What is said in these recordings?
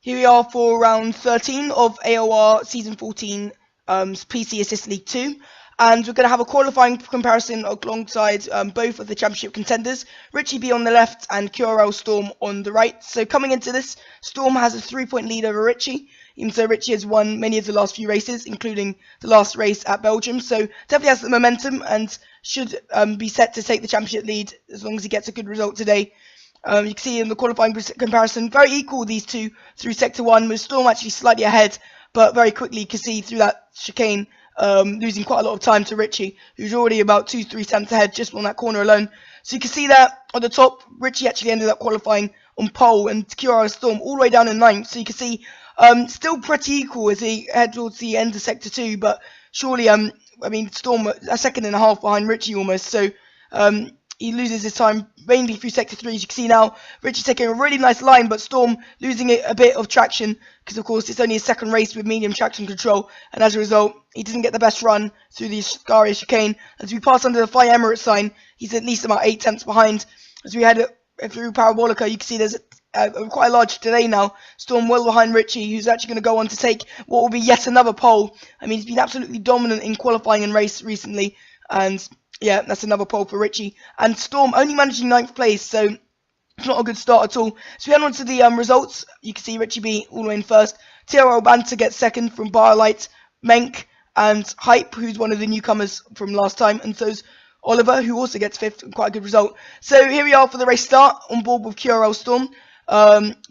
Here we are for round 13 of AOR Season 14 PC Assist League 2. And we're going to have a qualifying comparison alongside both of the championship contenders, Richie B on the left and QRL Storm on the right. So coming into this, Storm has a 3-point lead over Richie, even though Richie has won many of the last few races, including the last race at Belgium. So definitely has the momentum and should be set to take the championship lead as long as he gets a good result today. You can see in the qualifying comparison, very equal these two through Sector 1, with Storm actually slightly ahead, but very quickly you can see through that chicane, losing quite a lot of time to Richie, who's already about 2-3 tenths ahead just on that corner alone. So you can see that at the top, Richie actually ended up qualifying on pole, and QRL Storm all the way down in 9th. So you can see still pretty equal as he head towards the end of Sector 2, but surely, I mean, Storm a second and a half behind Richie almost, so he loses his time mainly through Sector 3. As you can see now, Richie's taking a really nice line, but Storm losing a bit of traction because, of course, it's only his second race with medium traction control, and as a result, he doesn't get the best run through the Scaria chicane. As we pass under the Fly Emirates sign, he's at least about 8 tenths behind. As we head through Parabolica, you can see there's quite a large delay now. Storm well behind Richie, who's actually going to go on to take what will be yet another pole. I mean, he's been absolutely dominant in qualifying and race recently, and yeah, that's another pole for Richie. And Storm only managing 9th place, so it's not a good start at all. So we head on to the results. You can see Richie B all the way in first. TRL Banter gets second from Barlight, Menk, and Hype, who's one of the newcomers from last time. And so's Oliver, who also gets 5th, quite a good result. So here we are for the race start, on board with QRL Storm.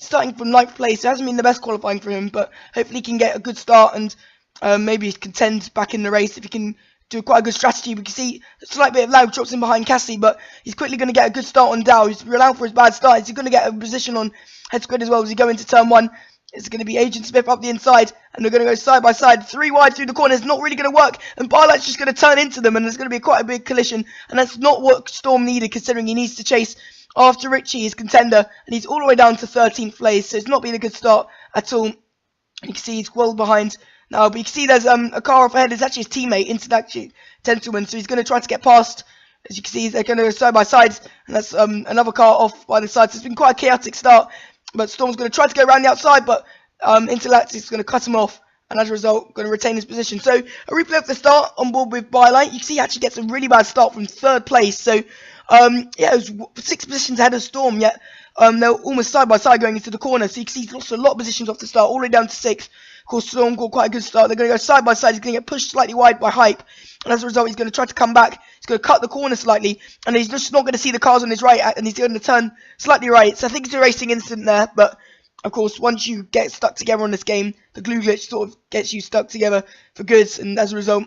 Starting from 9th place. It hasn't been the best qualifying for him, but hopefully he can get a good start and maybe contend back in the race if he can do quite a good strategy. We can see a slight bit of lag drops in behind Cassie, but he's quickly going to get a good start on Dow. He's renowned for his bad start. He's going to get a position on head squid as well as he go into turn 1. It's going to be Agent Smith up the inside, and they're going to go side by side, 3 wide through the corner. It's not really going to work, and Barlight's just going to turn into them, and there's going to be quite a big collision, and that's not what Storm needed, considering he needs to chase after Richie, his contender, and he's all the way down to 13th place, so it's not been a good start at all. You can see he's well behind now, but you can see there's a car off ahead. It's actually his teammate, Introduction Gentleman, so he's going to try to get past. As you can see, they're going to go side by side, and that's another car off by the side. So it's been quite a chaotic start, but Storm's going to try to go around the outside, but Intellect is going to cut him off, and as a result, going to retain his position. So a replay of the start on board with Bylight. You can see he actually gets a really bad start from 3rd place. So yeah, it was 6 positions ahead of Storm, yet they're almost side by side going into the corner. So you can see he's lost a lot of positions off the start, all the way down to 6th. Of course, Storm got quite a good start. They're going to go side by side. He's going to get pushed slightly wide by Hype, and as a result, he's going to try to come back. He's going to cut the corner slightly, and he's just not going to see the cars on his right, and he's going to turn slightly right. So I think it's a racing incident there, but of course, once you get stuck together on this game, the glue glitch sort of gets you stuck together for good, and as a result,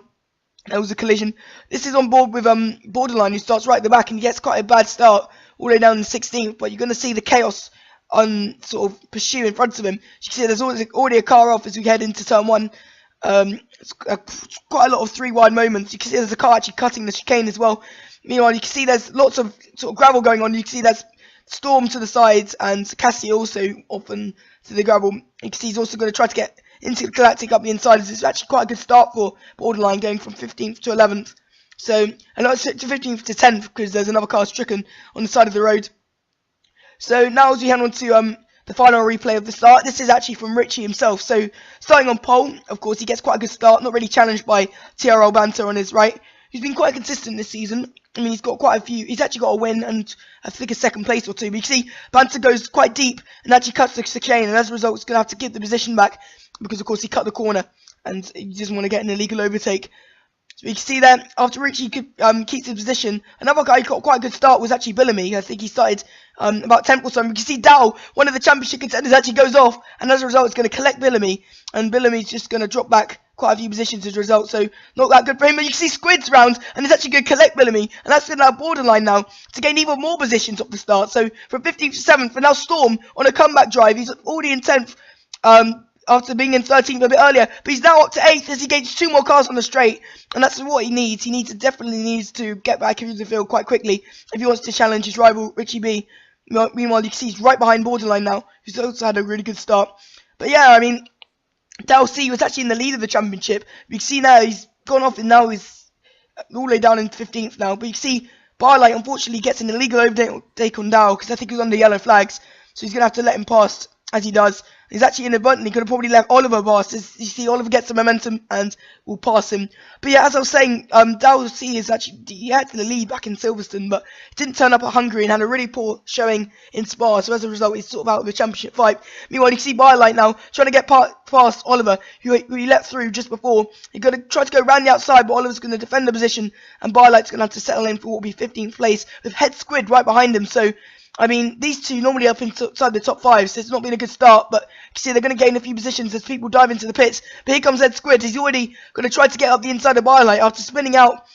there was a collision. This is on board with Borderline, who starts right at the back, and he gets quite a bad start all the way down in 16th, but you're going to see the chaos on sort of pursue in front of him. You can see there's already a car off as we head into turn 1. It's quite a lot of 3 wide moments. You can see there's a car actually cutting the chicane as well. Meanwhile, you can see there's lots of sort of gravel going on. You can see there's Storm to the sides and Cassie also often to the gravel. You can see he's also going to try to get into Galactic up the inside. It's actually quite a good start for Borderline, going from 15th to 11th. So, and not to 15th to 10th because there's another car stricken on the side of the road. So now as we head on to the final replay of the start, this is actually from Richie himself. So starting on pole, of course, he gets quite a good start, not really challenged by TRL Banter on his right. He's been quite consistent this season. I mean, he's got quite a few. He's actually got a win and I think a 2nd place or 2. But you can see Banter goes quite deep and actually cuts the chicane, and as a result, he's going to have to give the position back because, of course, he cut the corner and he doesn't want to get an illegal overtake. So you can see that after Richie keeps his position, another guy who got quite a good start was actually Bellamy. I think he started about 10th or so. You can see Dow, one of the championship contenders, actually goes off, and as a result, it's going to collect Bellamy, and Bellamy's just going to drop back quite a few positions as a result. So not that good for him. But you can see Squid's round, and he's actually going to collect Bellamy, and that's going to allow Borderline now to gain even more positions off the start. So from 15th to 7th, and now Storm on a comeback drive. He's already in 10th. After being in 13th a bit earlier, but he's now up to 8th as he gains 2 more cars on the straight, and that's what he needs. He definitely needs to get back into the field quite quickly if he wants to challenge his rival Richie B. Meanwhile, you can see he's right behind Borderline now, who's also had a really good start. But yeah, I mean, Dal C was actually in the lead of the championship. You can see now he's gone off, and now he's all the way down in 15th now. But you can see Barlight unfortunately gets an illegal overtake on Dow because I think he was under yellow flags, so he's gonna have to let him pass as he does. He's actually inadvertently could have probably left Oliver past. As you see, Oliver gets the momentum and will pass him. But yeah, as I was saying, Dal C is actually, he had the lead back in Silverstone, but didn't turn up at Hungary and had a really poor showing in Spa. So as a result, he's sort of out of the championship fight. Meanwhile, you see Bylight now trying to get past Oliver, who he let through just before. He's going to try to go round the outside, but Oliver's going to defend the position, and Bylight's going to have to settle in for what will be 15th place with Head Squid right behind him. So I mean, these two normally up inside the top 5, so it's not been a good start, but you see they're going to gain a few positions as people dive into the pits. But here comes Ed Squid. He's already going to try to get up the inside of Bylight after spinning out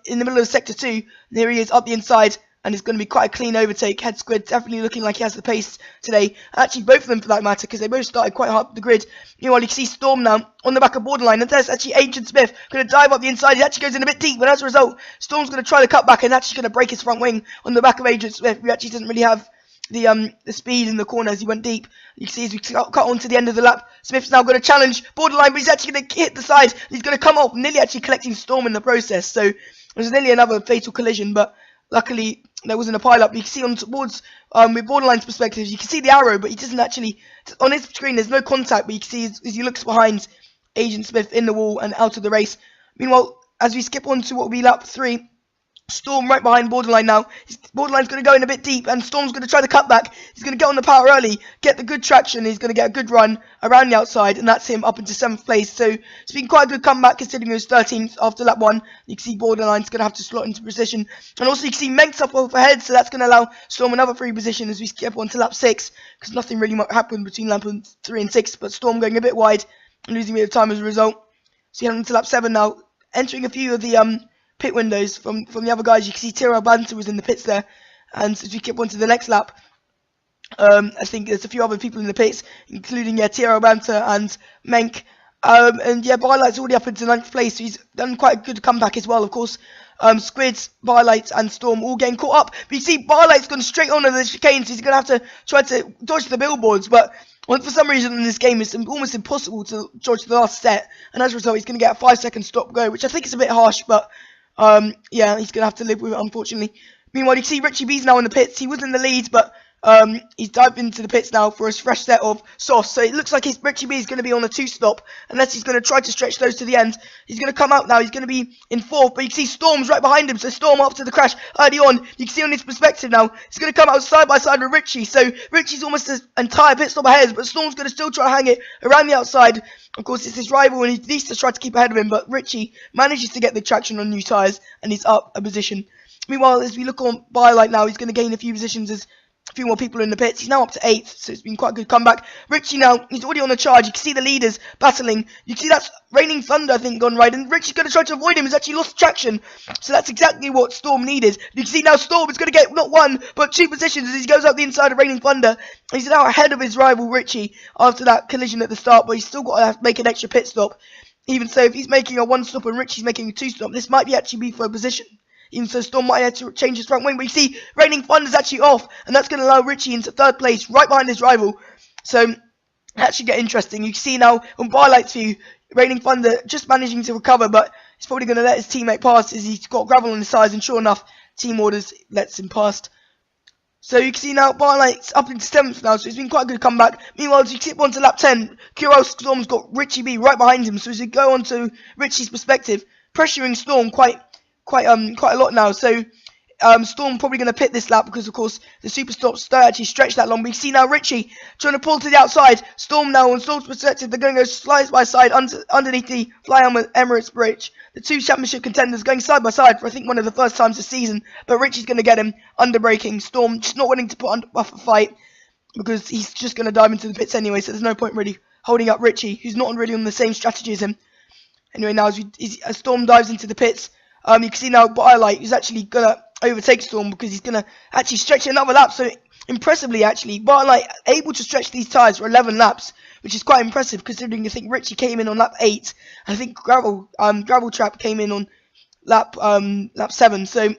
in the middle of Sector 2. And here he is up the inside, and it's going to be quite a clean overtake. Head Squid definitely looking like he has the pace today. Actually, both of them for that matter, because they both started quite hard up the grid. Meanwhile, you can see Storm now on the back of Borderline, and there's actually Agent Smith going to dive up the inside. He actually goes in a bit deep, but as a result, Storm's going to try the cutback and actually going to break his front wing on the back of Agent Smith, who actually doesn't really have the speed in the corner as he went deep. You can see as we cut on to the end of the lap, Smith's now going to challenge Borderline, but he's actually going to hit the side. He's going to come off, nearly actually collecting Storm in the process. So it was nearly another fatal collision, but luckily there wasn't a pile-up. You can see on towards with Borderline's perspective, you can see the arrow, but he doesn't actually, on his screen there's no contact, but you can see as he looks behind Agent Smith in the wall and out of the race. Meanwhile, as we skip on to what will be lap 3, Storm right behind Borderline now. Borderline's going to go in a bit deep, and Storm's going to try the cutback. He's going to get on the power early, get the good traction. He's going to get a good run around the outside, and that's him up into 7th place. So it's been quite a good comeback considering he was 13th after lap 1. You can see Borderline's going to have to slot into position. And also you can see Menk's up overhead, so that's going to allow Storm another free position as we skip on to lap 6, because nothing really happened between lap 3 and 6, but Storm going a bit wide and losing a bit of time as a result. So heading to lap 7 now, entering a few of the pit windows from the other guys. You can see Tiro Banter was in the pits there, and as we keep on to the next lap, I think there's a few other people in the pits, including Tiro Banter and Menk, and yeah, Bylight's already up into 9th place, so he's done quite a good comeback as well. Of course, Squids, Bylight and Storm all getting caught up, but you see Bylight's gone straight onto the chicane, so he's going to have to try to dodge the billboards, but for some reason in this game it's almost impossible to dodge the last set, and as a result he's going to get a 5-second stop go, which I think is a bit harsh, but yeah, he's going to have to live with it, unfortunately. Meanwhile, you can see Richie B's now in the pits. He was in the lead, but he's dived into the pits now for his fresh set of sauce. So it looks like Richie B is going to be on a 2-stop, unless he's going to try to stretch those to the end. He's going to come out now. He's going to be in 4th, but you can see Storm's right behind him. So Storm after the crash early on, you can see on his perspective now, he's going to come out side by side with Richie. So Richie's almost his entire pit stop ahead, but Storm's going to still try to hang it around the outside. Of course, it's his rival, and he needs to try to keep ahead of him, but Richie manages to get the traction on new tyres, and he's up a position. Meanwhile, as we look on Bylight now, he's going to gain a few positions as a few more people in the pits. He's now up to 8th, so it's been quite a good comeback. Richie now, he's already on the charge. You can see the leaders battling. You can see that's Raining Thunder, I think, gone right, and Richie's going to try to avoid him. He's actually lost traction, so that's exactly what Storm needed. You can see now Storm is going to get not 1, but 2 positions as he goes up the inside of Raining Thunder. He's now ahead of his rival Richie after that collision at the start, but he's still got to make an extra pit stop. Even so, if he's making a 1-stop and Richie's making a 2-stop, this might actually be for a position. Even so, Storm might have to change his front wing, but you see Raining Thunder's actually off, and that's going to allow Richie into 3rd place, right behind his rival. So, that should get interesting. You can see now, on Bylight's view, Raining Thunder just managing to recover, but he's probably going to let his teammate pass as he's got gravel on his sides, and sure enough, team orders lets him past. So you can see now Bylight's up into 7th now, so it's been quite a good comeback. Meanwhile, as you skip on to lap 10, Kuro Storm's got Richie B right behind him, so as we go on to Richie's perspective, pressuring Storm quite a lot now. So Storm probably going to pit this lap because, of course, the super stops don't actually stretch that long. But you see now Richie trying to pull to the outside. Storm now, on Storm's perspective, they're going to go side by side underneath the Fly Emirates Bridge. The 2 championship contenders going side by side for, I think, one of the first times this season. But Richie's going to get him under braking. Storm just not willing to put up a fight because he's just going to dive into the pits anyway. So there's no point really holding up Richie, who's not really on the same strategy as him. Anyway, now as Storm dives into the pits, you can see now Bylight is actually going to overtake Storm because he's going to actually stretch another lap. So impressively, actually, Bylight able to stretch these tyres for 11 laps, which is quite impressive considering I think Richie came in on lap 8. And I think Gravel Trap came in on lap 7. So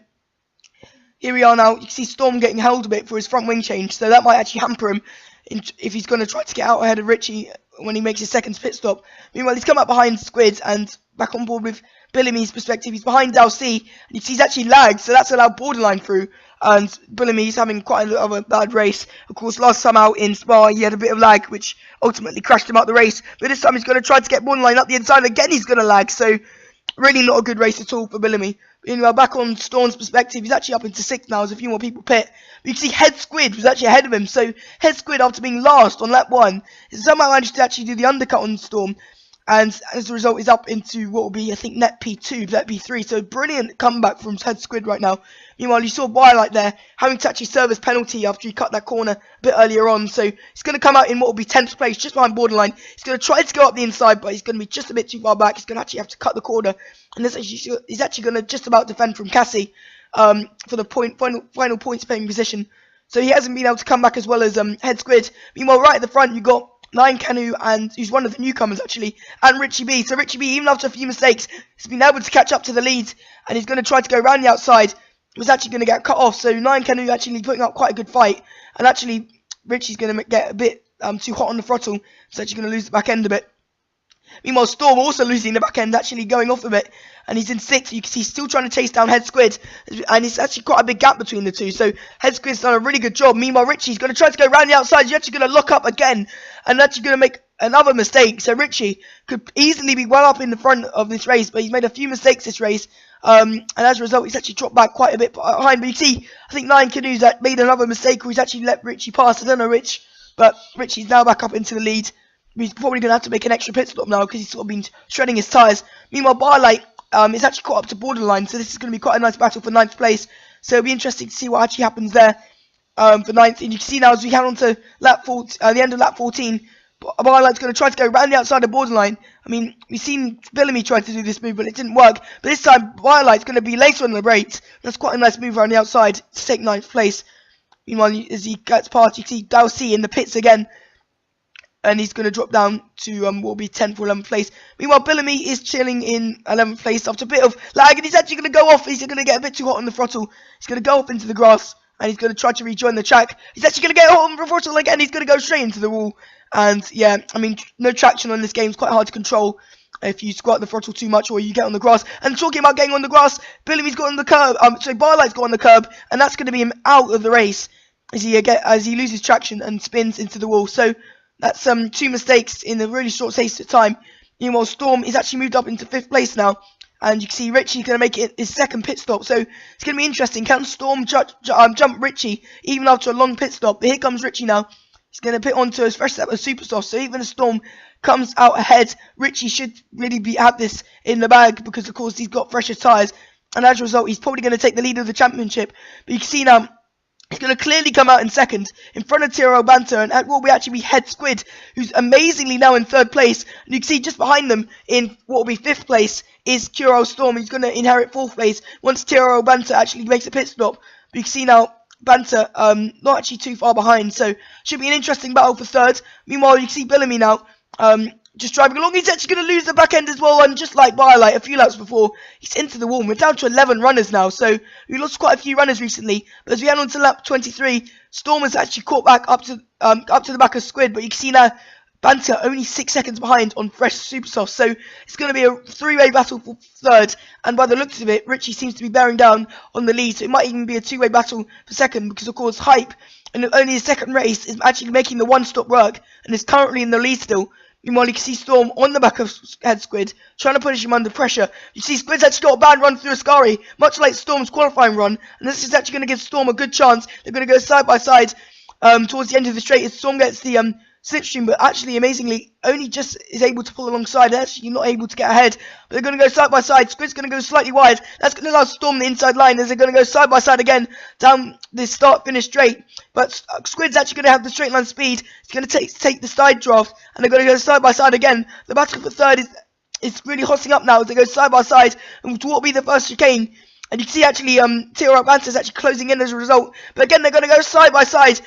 here we are now. You can see Storm getting held a bit for his front wing change. So that might actually hamper him if he's going to try to get out ahead of Richie when he makes his 2nd pit stop. Meanwhile, he's come up behind Squid and back on board with Billyme's perspective. He's behind Dal C, and you see he's actually lagged, so that's allowed Borderline through. and Bellamy's having quite a lot of a bad race. Of course, last time out in Spa, he had a bit of lag, which ultimately crashed him out the race. But this time he's going to try to get borderline up the inside. Again, he's going to lag, so really not a good race at all for Bellamy. Meanwhile, back on Storm's perspective, he's actually up into 6th now as a few more people pit. But you can see Head Squid was actually ahead of him. So Head Squid, after being last on lap 1, somehow managed to actually do the undercut on Storm. And as a result, he's up into what will be, I think, net P2, net P3. So brilliant comeback from Head Squid right now. Meanwhile, you saw Twilight there having to actually serve his penalty after he cut that corner a bit earlier on. So he's going to come out in what will be 10th place, just behind borderline. He's going to try to go up the inside, but he's going to be just a bit too far back. He's going to actually have to cut the corner. And he's actually going to just about defend from Cassie for the final points paying position. So he hasn't been able to come back as well as Head Squid. Meanwhile, right at the front, you've got Lion Canoe, and who's one of the newcomers actually, and Richie B. So Richie B, even after a few mistakes, has been able to catch up to the lead, and he's going to try to go around the outside. Was actually going to get cut off. So Lion Canoe actually putting up quite a good fight, and actually Richie's going to get a bit too hot on the throttle. So actually going to lose the back end a bit. Meanwhile, Storm also losing the back end, actually going off a bit, and he's in 6th. You can see he's still trying to chase down Head Squid, and it's actually quite a big gap between the two. So Head Squid's done a really good job. Meanwhile, Richie's going to try to go around the outside. He's actually going to lock up again, and actually going to make another mistake. So Richie could easily be well up in the front of this race, but he's made a few mistakes this race, and as a result, he's actually dropped back quite a bit behind. But you see, I think Lion Canoe's made another mistake, where he's actually let Richie pass. I don't know which, but Richie's now back up into the lead. He's probably going to have to make an extra pit stop now because he's sort of been shredding his tyres. Meanwhile, Barlight is actually caught up to borderline, so this is going to be quite a nice battle for 9th place. So it'll be interesting to see what actually happens there for 9th. And you can see now as we head on to the end of lap 14, Barlight's going to try to go around the outside of borderline. I mean, we've seen Bellamy try to do this move, but it didn't work. But this time, Barlight's going to be later on the brakes. That's quite a nice move around the outside to take 9th place. Meanwhile, as he gets past, you can see Dalcy in the pits again. And he's going to drop down to what will be 10th or 11th place. Meanwhile, Bellamy is chilling in 11th place after a bit of lag. And he's actually going to go off. He's going to get a bit too hot on the throttle. He's going to go off into the grass. And he's going to try to rejoin the track. He's actually going to get hot on the throttle again. He's going to go straight into the wall. And yeah, I mean, no traction on this game. It's quite hard to control if you squat the throttle too much or you get on the grass. And talking about getting on the grass, Bellamy's got on the curb. So Barlight's got on the curb. And that's going to be him out of the race as he loses traction and spins into the wall. So that's 2 mistakes in a really short space of time. Meanwhile, Storm is actually moved up into 5th place now. And you can see Richie's going to make it his 2nd pit stop. So it's going to be interesting. Can Storm jump Richie even after a long pit stop? But here comes Richie now. He's going to pit onto his fresh set of super soft. So even if Storm comes out ahead, Richie should really have this in the bag. Because, of course, he's got fresher tyres. And as a result, he's probably going to take the lead of the championship. But you can see now, he's going to clearly come out in 2nd, in front of Tiro Banter, and what will actually be Head Squid, who's amazingly now in 3rd place. And you can see just behind them, in what will be 5th place, is Tiro Storm, who's going to inherit 4th place once Tiro Banter actually makes a pit stop. But you can see now, Banter, not actually too far behind, so should be an interesting battle for 3rd. Meanwhile, you can see Bellamy now, just driving along. He's actually going to lose the back end as well, and just like Barlight a few laps before, he's into the wall. We're down to 11 runners now, so we lost quite a few runners recently. But as we head on to lap 23, Storm has actually caught back up to the back of Squid. But you can see now, Banter only 6 seconds behind on fresh super soft, so it's going to be a 3-way battle for 3rd. And by the looks of it, Richie seems to be bearing down on the lead, so it might even be a 2-way battle for 2nd, because of course Hype, in only his 2nd race, is actually making the 1-stop work and is currently in the lead still. Meanwhile, you can see Storm on the back of Head Squid, trying to punish him under pressure. You see Squid's actually got a bad run through Ascari, much like Storm's qualifying run. And this is actually going to give Storm a good chance. They're going to go side by side towards the end of the straight as Storm gets the slipstream, but actually, amazingly, only just is able to pull alongside. They're actually not able to get ahead. But they're going to go side by side. Squid's going to go slightly wide. That's going to allow Storm the inside line as they're going to go side by side again down this start-finish straight. But Squid's actually going to have the straight line speed. It's going to take the side draft, and they're going to go side by side again. The battle for 3rd is really hotting up now as they go side by side and to what will be the first chicane. And you can see actually Tiro Banter is actually closing in as a result. But again, they're going to go side by side.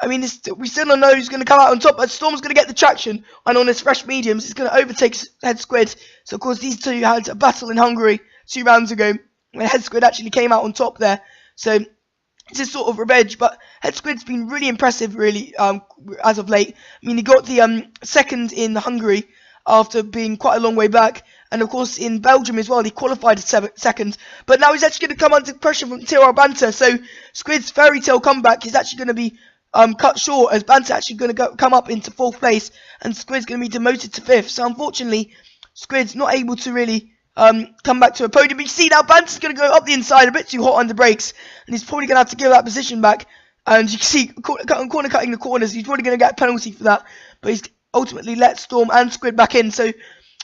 I mean, we still don't know who's going to come out on top, but Storm's going to get the traction, and on his fresh mediums, it's going to overtake Head Squid. So, of course, these two had a battle in Hungary 2 rounds ago, when Head Squid actually came out on top there. So, it's a sort of revenge, but Head Squid's been really impressive, really, as of late. I mean, he got the 2nd in Hungary after being quite a long way back, And of course, in Belgium as well, he qualified second. But now he's actually going to come under pressure from TR Banter. So Squid's fairy tale comeback is actually going to be cut short, as Banter actually going to come up into 4th place, and Squid's going to be demoted to 5th. So unfortunately, Squid's not able to really come back to a podium. But you see now, Banter's going to go up the inside, a bit too hot on the brakes, and he's probably going to have to give that position back. And you can see, corner cutting the corners, he's probably going to get a penalty for that. But he's ultimately let Storm and Squid back in. So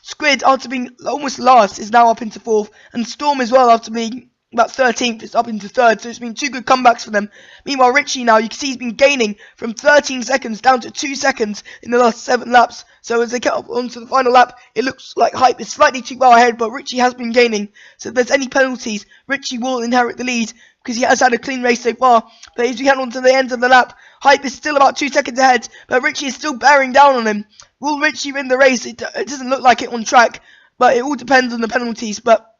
Squid, after being almost last, is now up into 4th. And Storm as well, after being about 13th, is up into 3rd. So it's been 2 good comebacks for them. Meanwhile, Richie now, you can see he's been gaining from 13 seconds down to 2 seconds in the last 7 laps. So as they get up onto the final lap, it looks like Hype is slightly too far ahead, but Richie has been gaining. So if there's any penalties, Richie will inherit the lead, because he has had a clean race so far. But as we head on to the end of the lap, Hype is still about 2 seconds ahead, but Richie is still bearing down on him. Will Richie win the race? It doesn't look like it on track, but it all depends on the penalties. But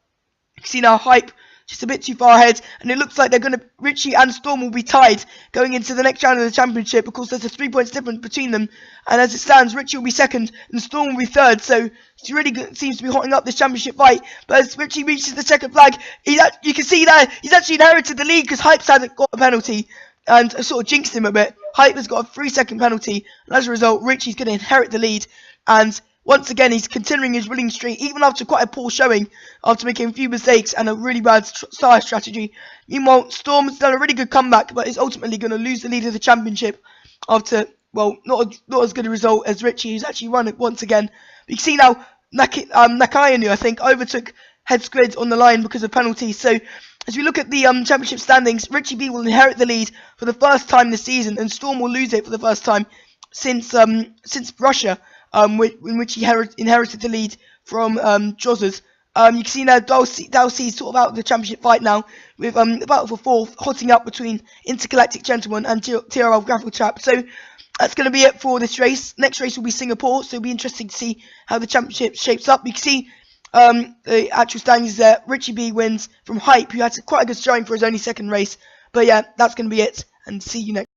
you can see now Hype just a bit too far ahead, and it looks like Richie and Storm will be tied going into the next round of the championship, because there's a 3 points difference between them. And as it stands, Richie will be 2nd and Storm will be 3rd. So it's really good, seems to be hotting up this championship fight. But as Richie reaches the 2nd flag, you can see that he's actually inherited the lead, because Hype's hasn't got a penalty and sort of jinxed him a bit. Hype has got a 3-second penalty, and as a result, Richie's going to inherit the lead. And once again, he's continuing his winning streak, even after quite a poor showing, after making a few mistakes and a really bad style strategy. Meanwhile, Storm's done a really good comeback, but is ultimately going to lose the lead of the championship after, well, not as good a result as Richie, who's actually won it once again. But you can see now, Nakayanu, I think, overtook Head Squid on the line because of penalties. So as we look at the championship standings, Richie B will inherit the lead for the first time this season, and Storm will lose it for the first time since Russia, in which he inherited the lead from Jozzers. You can see now Dalcy's sort of out of the championship fight now, with the battle for 4th hotting up between Intergalactic Gentleman and TRL Graphical Trap. So that's going to be it for this race. Next race will be Singapore, so it'll be interesting to see how the championship shapes up. You can see the actual standings there. Richie B wins from Hype, who had quite a good showing for his only 2nd race. But yeah, that's going to be it, and see you next.